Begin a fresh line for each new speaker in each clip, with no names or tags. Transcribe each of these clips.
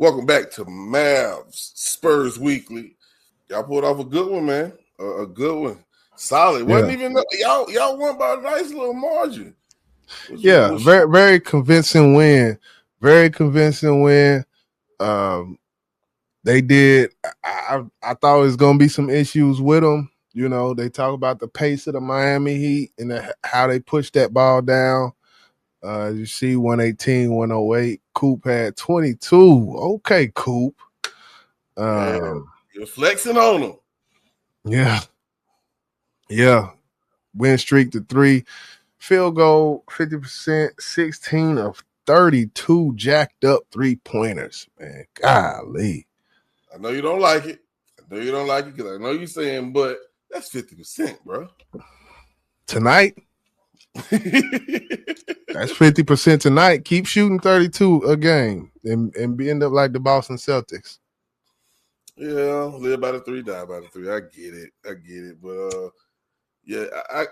Welcome back to Mavs-Spurs Weekly. Y'all pulled off a good one, man. A good one. Solid. Wasn't even y'all won by a nice little margin.
Very, very convincing win. Very convincing win. They did. I thought it was gonna be some issues with them. You know, they talk about the pace of the Miami Heat and how they pushed that ball down. You see 118, 108. Coop had 22. Okay, Coop.
You're flexing on them.
Yeah. Win streak to 3. Field goal, 50%, 16 of 32 jacked up 3-pointers. Man, golly.
I know you don't like it. because I know you're saying, but that's 50%, bro.
Tonight? That's 50% tonight. Keep shooting 32 a game and end up like the Boston Celtics.
Yeah, live by the 3, die by the 3. I get it. But yeah,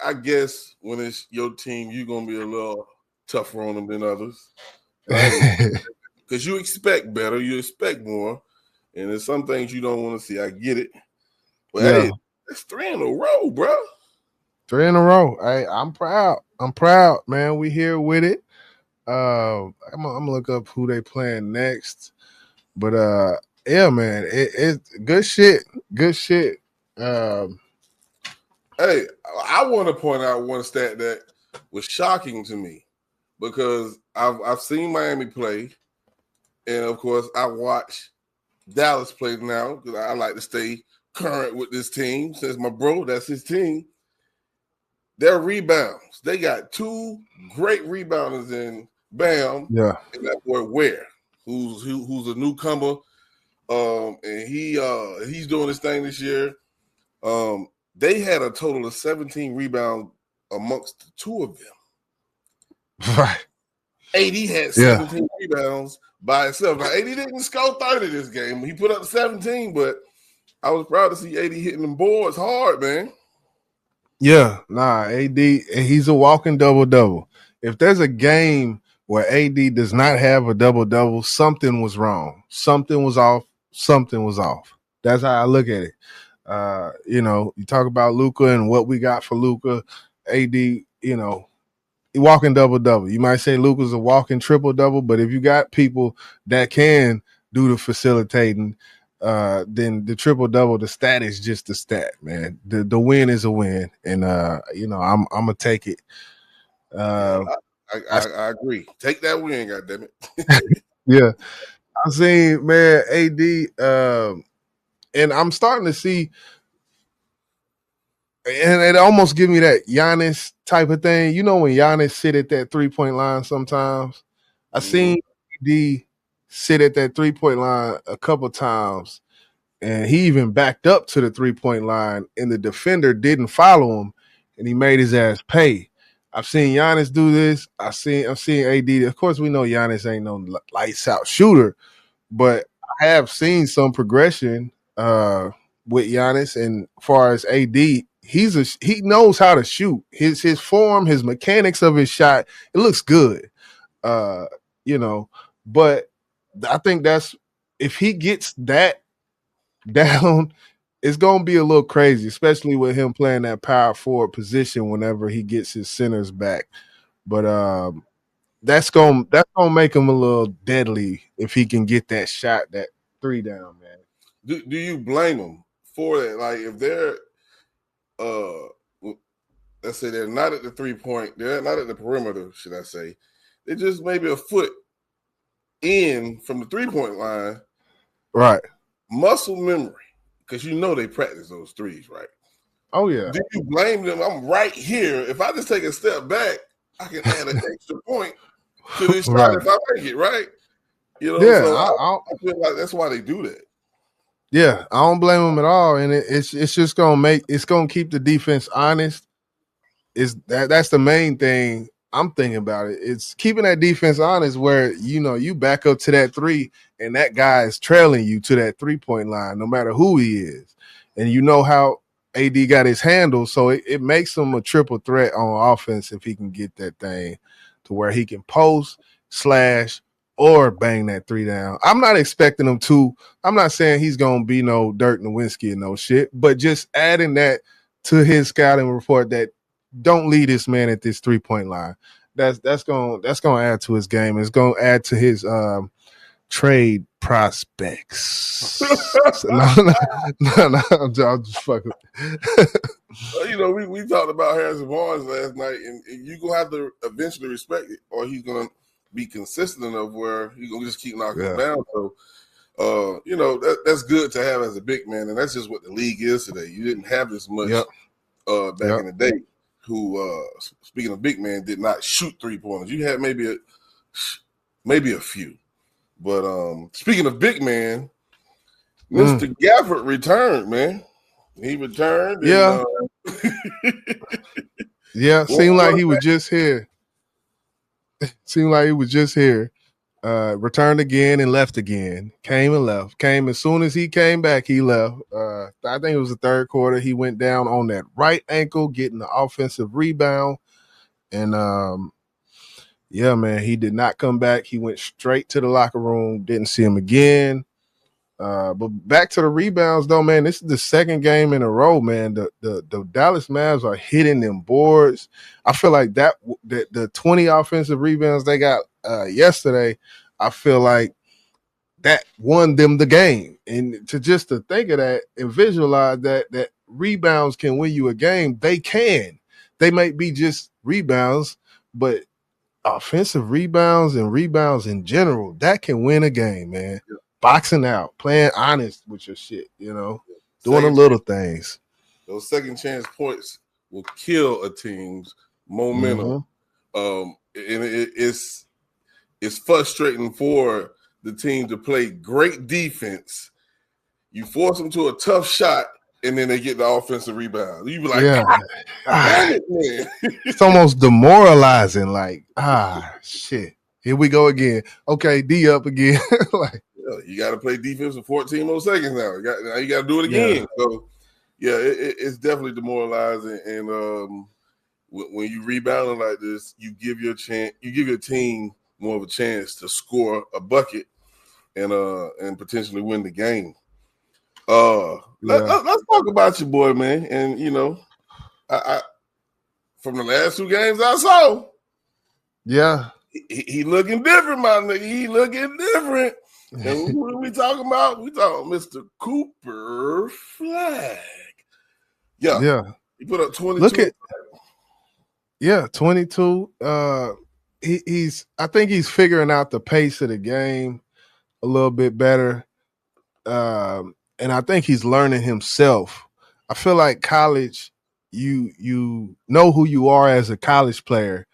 I guess when it's your team, you're gonna be a little tougher on them than others. Because you expect better, you expect more, and there's some things you don't want to see. I get it. But hey, that's 3 in a row, bro.
3 in a row. Hey, I'm proud, man. We here with it. I'm gonna look up who they playing next. But yeah, man, it's good shit. Good shit.
Hey, I want to point out one stat that was shocking to me because I've seen Miami play, and of course I watch Dallas play now because I like to stay current with this team. Since my bro, that's his team. Their rebounds, they got 2 great rebounders in Bam.
Yeah,
and that boy Ware, who's a newcomer, and he's doing his thing this year. They had a total of 17 rebounds amongst the 2 of them.
Right.
AD had 17 rebounds by himself. Now, AD didn't score 30 this game. He put up 17, but I was proud to see AD hitting them boards hard, man.
Yeah, AD, he's a walking double-double. If there's a game where AD does not have a double-double, something was wrong. Something was off. That's how I look at it. You talk about Luka and what we got for Luka. AD, he walking double-double. You might say Luka's a walking triple-double, but if you got people that can do the facilitating, then the triple-double, the stat is just the stat, man. The win is a win, and I'm gonna take it.
I agree. Take that win, goddammit.
Yeah, I seen, man, AD, and I'm starting to see, and it almost give me that Giannis type of thing. You know when Giannis sit at that 3-point line sometimes? I seen AD sit at that 3-point line a couple times, and he even backed up to the 3-point line, and the defender didn't follow him, and he made his ass pay. I've seen Giannis do this. I've seen AD. Of course, we know Giannis ain't no lights out shooter, but I have seen some progression with Giannis. And as far as AD, he knows how to shoot. His form, his mechanics of his shot, it looks good. But I think that's, if he gets that down, it's gonna be a little crazy, especially with him playing that power forward position whenever he gets his centers back. But that's gonna make him a little deadly if he can get that shot, that 3 down, man.
Do you blame him for that? Like if they're let's say they're not at the 3-point, they're not at the perimeter, should I say? They're just maybe a foot in from the 3-point line.
Right.
Muscle memory, because they practice those 3s, right?
Oh, yeah.
Do you blame them? I'm right here. If I just take a step back, I can add an extra point to this shot if I make it, right? I feel like that's why they do that.
Yeah, I don't blame them at all, and it's just gonna keep the defense honest. That's the main thing I'm thinking about it. It's keeping that defense honest where you back up to that 3 and that guy is trailing you to that 3-point line no matter who he is. And you know how AD got his handle, so it makes him a triple threat on offense if he can get that thing to where he can post, slash, or bang that three down. I'm not expecting him to. I'm not saying he's gonna be no Dirk Nowitzki and no shit, but just adding that to his scouting report that don't leave this man at this 3-point line. That's gonna add to his game. It's gonna add to his trade prospects. No, I'm just fucking.
We talked about Harrison Barnes last night, and you're gonna have to eventually respect it, or he's gonna be consistent enough where he's gonna just keep knocking him down. So, that's good to have as a big man, and that's just what the league is today. You didn't have this much back in the day. Who, speaking of big man, did not shoot 3-pointers. You had maybe a few, but speaking of big man, Mr. Gafford returned, man. He returned.
Yeah.
And,
seemed like he was just here. Returned again and left again. Came and left. Came as soon as he came back, he left. I think it was the third quarter. He went down on that right ankle, getting the offensive rebound. And man, he did not come back. He went straight to the locker room. Didn't see him again. But back to the rebounds, though, man. This is the second game in a row, man. The Dallas Mavs are hitting them boards. I feel like that the 20 offensive rebounds they got yesterday, I feel like that won them the game. And to think of that and visualize that rebounds can win you a game, they can. They might be just rebounds, but offensive rebounds and rebounds in general, that can win a game, man. Yeah. Boxing out, playing honest with your shit, doing the little things.
Those second chance points will kill a team's momentum. And it's frustrating for the team to play great defense. You force them to a tough shot, and then they get the offensive rebound. You be like, damn it, man.
It's almost demoralizing. Like, shit. Here we go again. Okay, D up again.
You got to play defense for 14 more seconds now. You got to do it again. Yeah. So, it's definitely demoralizing. And when you rebound like this, you give your team more of a chance to score a bucket and potentially win the game. Let's talk about your boy, man. And I from the last 2 games I saw, he looking different, my nigga. He looking different. And what are we talking about? We talking Mr. Cooper Flag. Yeah. He put up 22.
22. I think he's figuring out the pace of the game a little bit better. And I think he's learning himself. I feel like college, you know who you are as a college player.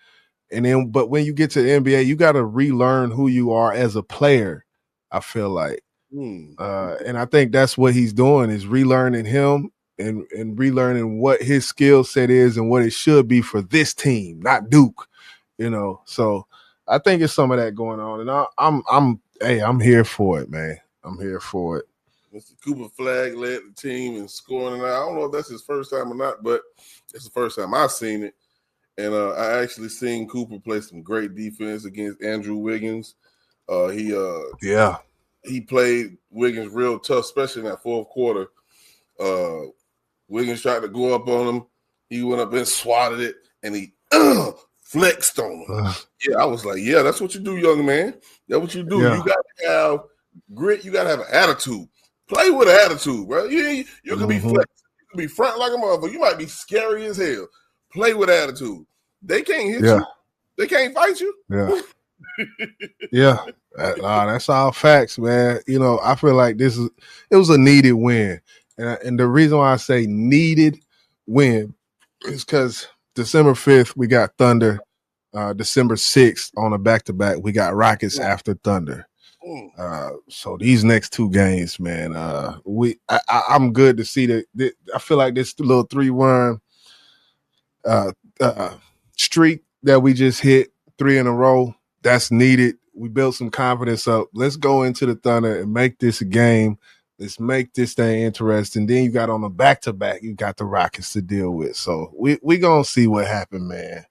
But when you get to the NBA, you got to relearn who you are as a player. I feel like, and I think that's what he's doing is relearning him and relearning what his skill set is and what it should be for this team, not Duke, So I think it's some of that going on, and I'm here for it, man. I'm here for it.
Mr. Cooper Flag led the team in scoring, and I don't know if that's his first time or not, but it's the first time I've seen it. And I actually seen Cooper play some great defense against Andrew Wiggins. He played Wiggins real tough, especially in that fourth quarter. Wiggins tried to go up on him. He went up and swatted it, and he flexed on him. I was like, that's what you do, young man. That's what you do. You got to have grit. You got to have an attitude. Play with an attitude, bro. You can be flex. You can be front like a motherfucker. You might be scary as hell. Play with attitude. They can't hit you. They can't fight you.
That's all facts, man. I feel like it was a needed win. And the reason why I say needed win is because December 5th, we got Thunder. December 6th on a back-to-back, we got Rockets after Thunder. So these next 2 games, man, I'm good to see that. I feel like this little 3-run streak that we just hit, 3 in a row, that's needed. We built some confidence up. Let's go into the Thunder and make this a game. Let's make this thing interesting. Then you got on the back-to-back, you got the Rockets to deal with. So we going to see what happened, man.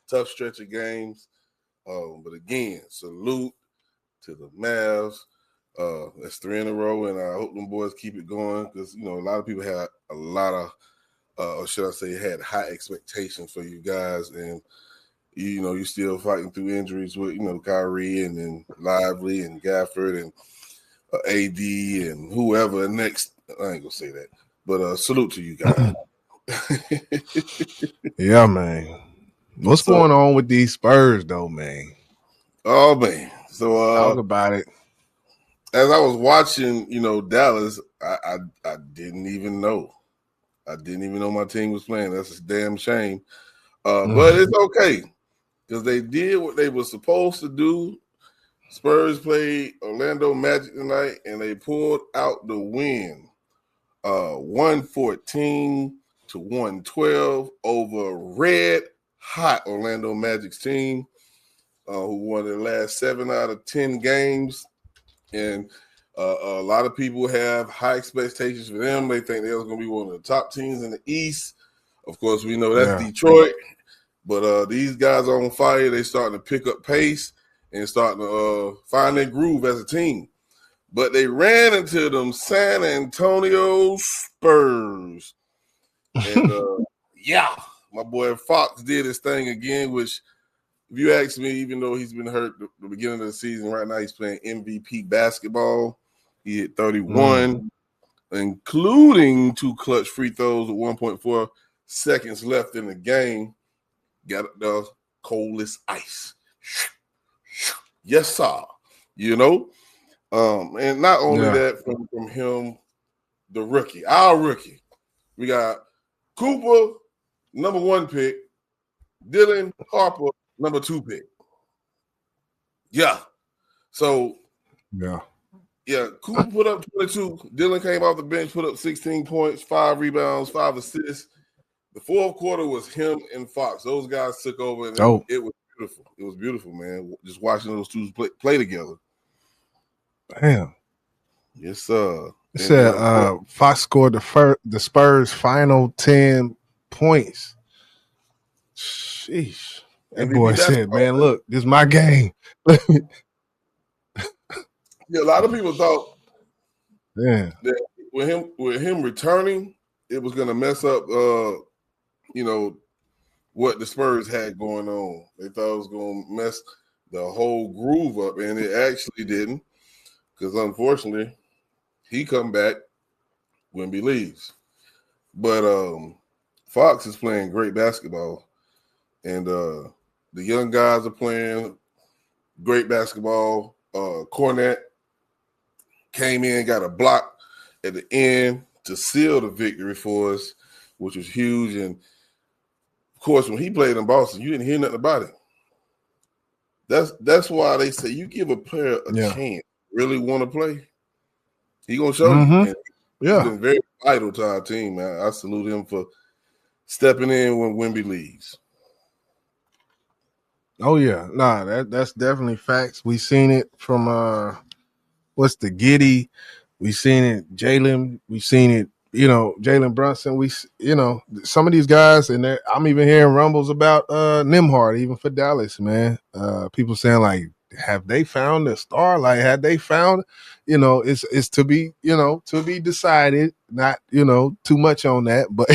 Tough stretch of games. But again, salute to the Mavs. That's 3 in a row, and I hope them boys keep it going because a lot of people had a lot of, or should I say, had high expectations for you guys, and you're still fighting through injuries with Kyrie and then Lively and Gafford and AD and whoever next. I ain't gonna say that, but salute to you guys.
Yeah, man. What's going on with these Spurs, though, man?
Oh man, so
talk about it.
As I was watching, Dallas, I didn't even know. I didn't even know my team was playing. That's a damn shame. But it's okay because they did what they were supposed to do. Spurs played Orlando Magic tonight, and they pulled out the win, 114 to 112 over red hot Orlando Magic's team, who won their last 7 out of 10 games. And a lot of people have high expectations for them. They think they're going to be one of the top teams in the East. Of course, we know that's Detroit. But these guys are on fire. They're starting to pick up pace and starting to find their groove as a team. But they ran into them San Antonio Spurs. And, my boy Fox did his thing again, which, if you ask me, even though he's been hurt the beginning of the season, right now he's playing MVP basketball. He hit 31, including 2 clutch free throws with 1.4 seconds left in the game. Got the coldest ice. Yes, sir. And not only that from him, the rookie, our rookie. We got Cooper, number 1 pick, Dylan Harper, number 2 pick. Yeah. So, Cooper put up 22. Dylan came off the bench, put up 16 points, 5 rebounds, 5 assists. The fourth quarter was him and Fox. Those guys took over, and it was beautiful. It was beautiful, man. Just watching those two play together.
Damn.
Yes, sir.
It said Fox scored the Spurs' final 10 points. Sheesh. That boy said, man, look, this is my game.
A lot of people thought that with him returning, it was going to mess up, what the Spurs had going on. They thought it was going to mess the whole groove up, and it actually didn't because, unfortunately, he come back when he leaves. But Fox is playing great basketball, and the young guys are playing great basketball. Cornette came in, got a block at the end to seal the victory for us, which was huge. And, of course, when he played in Boston, you didn't hear nothing about it. That's why they say you give a player a chance, really want to play, he going to show you. And he's been very vital to our team, man. I salute him for stepping in when Wemby leaves.
Oh, yeah. Nah, that's definitely facts. We seen it from what's the Giddy? We seen it, Jalen. We seen it, Jalen Brunson. We, some of these guys, and I'm even hearing rumbles about Nembhard, even for Dallas, man. People saying like, have they found a star? Like, had they found, it's to be, to be decided. Not, too much on that, but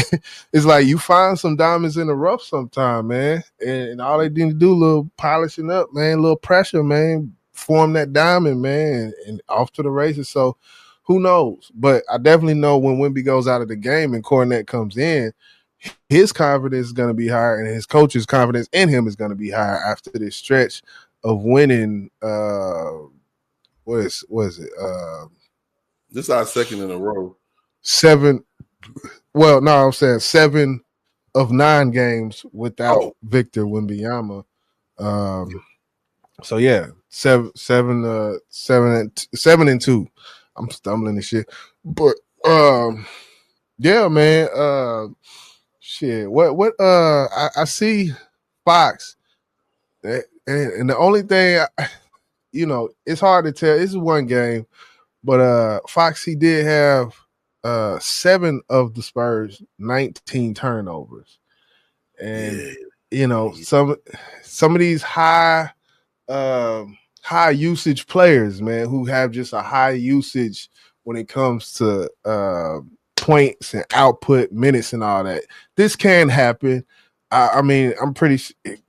it's like you find some diamonds in the rough sometime, man. And all they need to do, a little polishing up, man, a little pressure, man, form that diamond, man, and off to the races. So who knows? But I definitely know when Wemby goes out of the game and Cornette comes in, his confidence is going to be higher, and his coach's confidence in him is going to be higher after this stretch of winning. What is it?
This is our second in a row.
7. Well, no, I'm saying 7 of 9 games without Victor Wembanyama. So yeah, 7 and 2. I'm stumbling and shit, but yeah, man. Shit. What? I see Fox, and the only thing, it's hard to tell. This is one game, but Fox, he did have 7 of the Spurs 19 turnovers, and some of these high high usage players, man, who have just a high usage when it comes to points and output minutes and all that. This can happen. I mean, I'm pretty.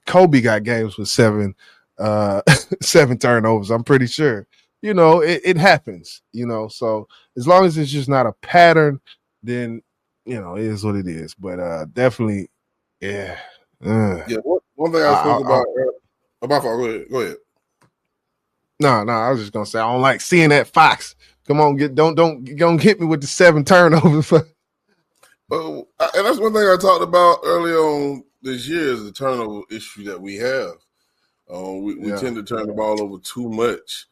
Kobe got games with seven turnovers. I'm pretty sure. You know, it happens. You know, so as long as it's just not a pattern, then you know it is what it is. But definitely, yeah.
Yeah, one thing I spoke about. My fault. Go ahead.
No, I was just gonna say I don't like seeing that Fox. Come on, don't hit me with the 7 turnovers.
And that's one thing I talked about early on this year is the turnover issue that we have. We tend to turn the ball over too much,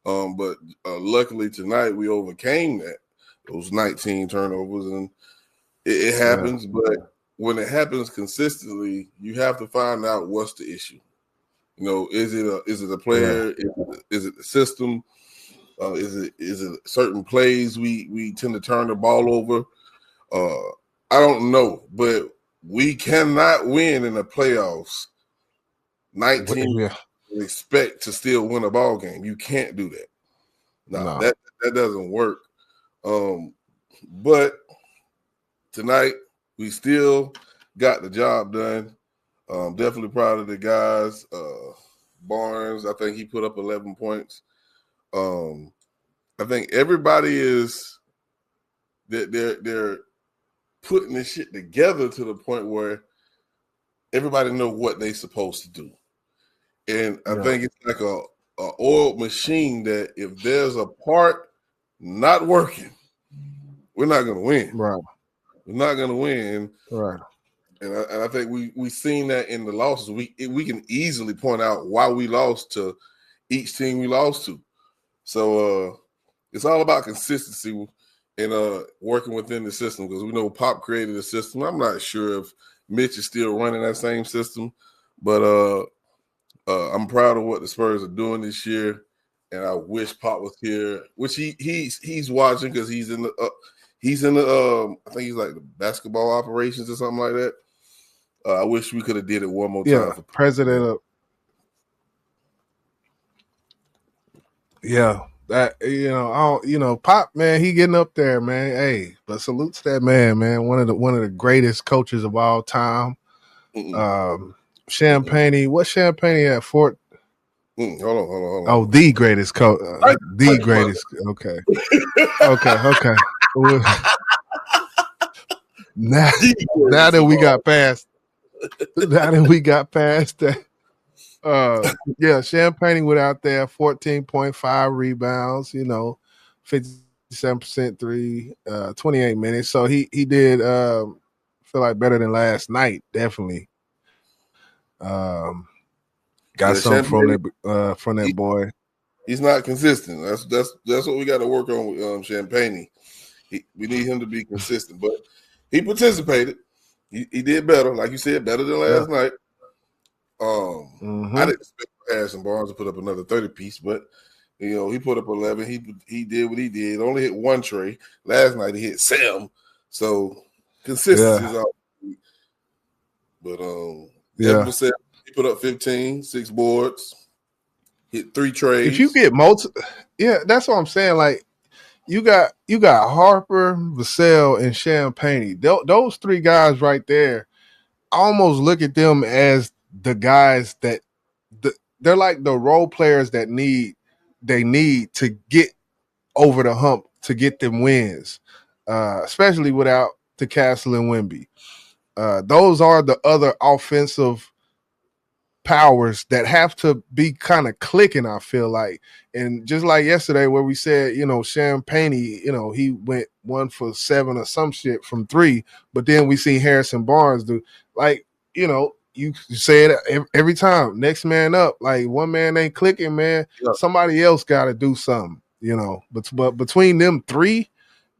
but luckily tonight we overcame those 19 turnovers, and it happens. Yeah. But when it happens consistently, you have to find out what's the issue. You know, is it a player? Yeah. Is it the system? Is it certain plays we tend to turn the ball over? I don't know, but we cannot win in the playoffs. 19 expect to still win a ball game. You can't do that. No. That doesn't work. But tonight we still got the job done. Definitely proud of the guys. Barnes, I think he put up 11 points. I think everybody is they're putting this shit together to the point where everybody know what they're supposed to do. And I think it's like a oiled machine that if there's a part not working, we're not going to win.
Right.
We're not going to win.
Right.
And I think we seen that in the losses. We can easily point out why we lost to each team we lost to. So it's all about consistency and working within the system, because we know Pop created a system. I'm not sure if Mitch is still running that same system, but I'm proud of what the Spurs are doing this year, and I wish Pop was here, which he's watching because he's in the I think he's like the basketball operations or something like that. I wish we could have did it one more time.
Yeah, for president of. Yeah, that Pop, man, he getting up there, man. Hey, but salute to that man. One of the greatest coaches of all time. Champagne, what Champagne at Fort?
Hold on.
Oh, the greatest coach, the greatest. Okay. Now that we got past that. Champagne went out there, 14.5 rebounds, 57% three, 28 minutes. So he did feel like better than last night, definitely. Got something from that boy.
He's not consistent. That's what we got to work on with Champagne. We need him to be consistent, but he participated. He did better, like you said, better than last night. I didn't expect Harrison Barnes to put up another 30 piece, but he put up 11. He did what he did. Only hit one tray. Last night he hit Sam. So consistency is all. But said he put up 15, 6 boards, hit 3 trays.
If you get that's what I'm saying. Like you got Harper, Vassell, and Champagne. Those 3 guys right there. I almost look at them as the guys that they're like the role players that need to get over the hump to get them wins, especially without the Castle and Wemby. Those are the other offensive powers that have to be kind of clicking, I feel like. And just like yesterday where we said, Champagne, he went 1 for 7 or some shit from 3, but then we see Harrison Barnes do, like, you say it every time, next man up. Like, one man ain't clicking, man. Yeah. Somebody else got to do something, But between them 3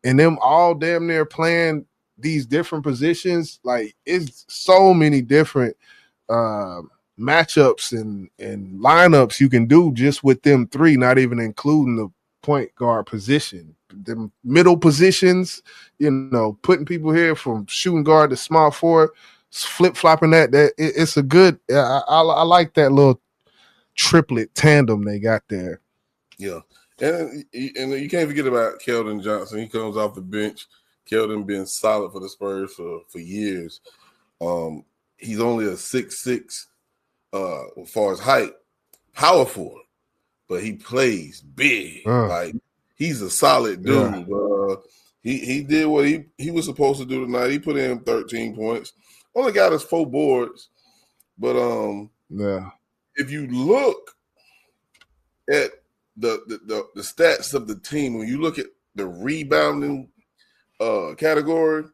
and them all damn near playing these different positions, like, it's so many different matchups and lineups you can do just with them 3, not even including the point guard position. The middle positions, putting people here from shooting guard to small forward, flip-flopping that it's a good I like that little triplet tandem they got there.
Yeah. And you can't forget about Keldon Johnson. He comes off the bench. Keldon been solid for the Spurs for years. He's only a 6'6", as far as height, power forward, but he plays big. Like, he's a solid dude. Yeah. He did what he was supposed to do tonight. He put in 13 points. Only got us 4 boards. But if you look at the stats of the team, when you look at the rebounding category,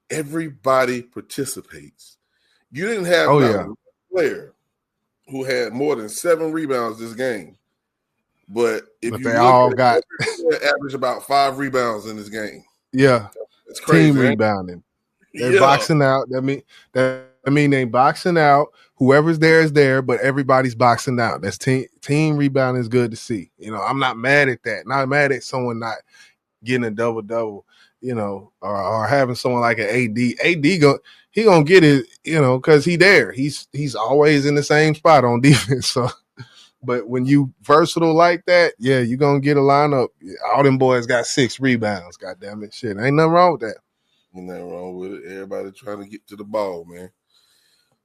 everybody participates. You didn't have a player who had more than 7 rebounds this game. But if you
they
look
all
at
got
average about 5 rebounds in this game.
Yeah.
It's crazy.
Team rebounding. They're boxing out. That mean they boxing out. Whoever's there is there, but everybody's boxing out. That's team rebounding is good to see. You know, I'm not mad at that. Not mad at someone not getting a double-double, you know, or having someone like an AD. He gonna get it, you know, because he there. He's always in the same spot on defense. So, but when you versatile like that, yeah, you're gonna get a lineup. All them boys got 6 rebounds. God damn it, shit, ain't nothing wrong with that.
Ain't nothing wrong with it. Everybody trying to get to the ball, man.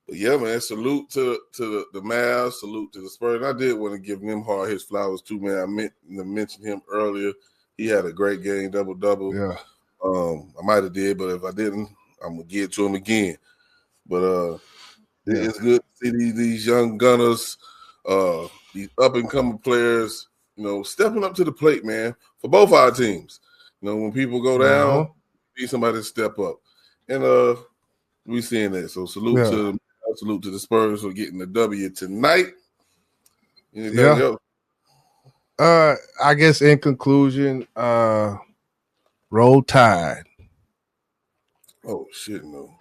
But yeah, man, salute to the Mavs, salute to the Spurs. I did want to give Nimhard his flowers too, man. I meant to mention him earlier. He had a great game, double-double.
Yeah.
I might have did, but if I didn't, I'm going to get to him again. But it's good to see these young gunners, these up-and-coming players, you know, stepping up to the plate, man, for both our teams. You know, when people go down, need somebody to step up. And we seeing that. So salute to the Spurs for getting the W tonight. Anything else?
I guess in conclusion, Roll Tide.
Oh shit, no.